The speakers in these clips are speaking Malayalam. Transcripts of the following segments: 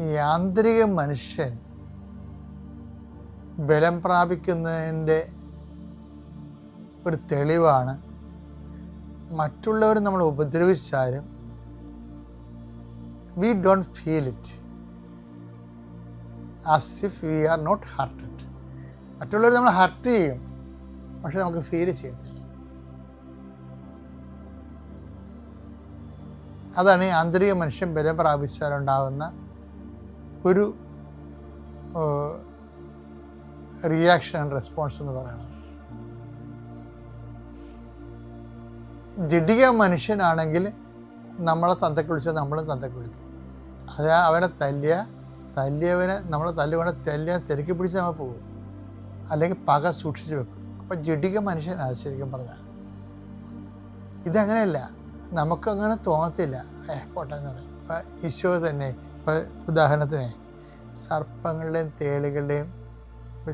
ഈ ആന്തരിക മനുഷ്യൻ ബലം പ്രാപിക്കുന്നതിൻ്റെ ഒരു തെളിവാണ് മറ്റുള്ളവർ നമ്മൾ ഉപദ്രവിച്ചാലും we don't feel it as if we are not hurted. മറ്റുള്ളവർ നമ്മൾ ഹർട്ട് ചെയ്യും, പക്ഷെ നമുക്ക് ഫീൽ ചെയ്യത്തില്ല. അതാണ് ഈ ആന്തരിക മനുഷ്യൻ ബലം പ്രാപിച്ചാലുണ്ടാകുന്ന ഒരു റിയാക്ഷൻ ആൻഡ് റെസ്പോൺസ് എന്ന് പറയുന്നത്. ജഡിക മനുഷ്യനാണെങ്കിൽ നമ്മളെ തന്തയ്ക്ക് വിളിച്ചാൽ നമ്മളും തന്തയ്ക്ക് വിളിക്കും. അത് അവനെ തല്ലിയവനെ നമ്മൾ തല്ലിയാൻ തിരക്കി പിടിച്ച് നമ്മൾ പോകും, അല്ലെങ്കിൽ പക സൂക്ഷിച്ച് വെക്കും. അപ്പം ജഡിക മനുഷ്യനാണ് ശരിക്കും പറഞ്ഞാൽ. ഇതങ്ങനെയല്ല, നമുക്കങ്ങനെ തോന്നത്തില്ല. പോട്ടെ എന്ന് പറയും. ഇപ്പം ഈശോ തന്നെ, ഇപ്പം ഉദാഹരണത്തിന് സർപ്പങ്ങളുടെയും തേളുകളുടെയും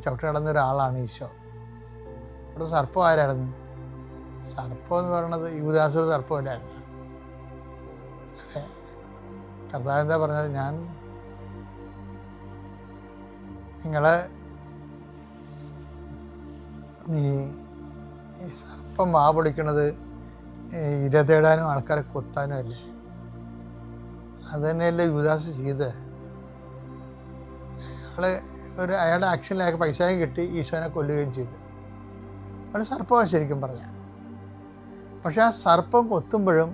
ചവിട്ട് കിടന്ന ഒരാളാണ് ഈശോ. ഇവിടെ സർപ്പം ആരായിരുന്നു? സർപ്പം എന്ന് പറയുന്നത് യൂദാസ് സർപ്പമല്ലായിരുന്നു. കർത്താവ് എന്താ പറഞ്ഞത്? ഞാൻ നിങ്ങളെ ഈ സർപ്പം വാ പൊളിക്കണത് ഇര തേടാനും ആൾക്കാരെ കൊത്താനും അല്ലേ? അത് തന്നെയല്ലേ യൂദാസ് ചെയ്ത്. അയാളുടെ ആക്ഷനിൽ അയാൾക്ക് പൈസയും കിട്ടി, ഈശോനെ കൊല്ലുകയും ചെയ്തു. അവിടെ സർപ്പമാണ് ശരിക്കും പറഞ്ഞാൽ. പക്ഷെ ആ സർപ്പം കൊത്തുമ്പോഴും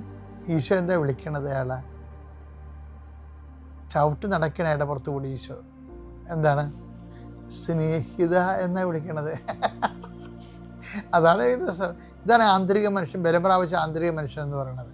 ഈശോ എന്താ വിളിക്കണത്? അയാളെ ചവിട്ട് നടക്കണ അയാളുടെ പുറത്തു കൂടി ഈശോ എന്താണ്? സ്നേഹിത എന്നാ വിളിക്കണത്. അതാണ് രസം. ഇതാണ് ആന്തരിക മനുഷ്യൻ, ബലം പ്രാപിച്ച ആന്തരിക മനുഷ്യൻ എന്ന് പറയുന്നത്.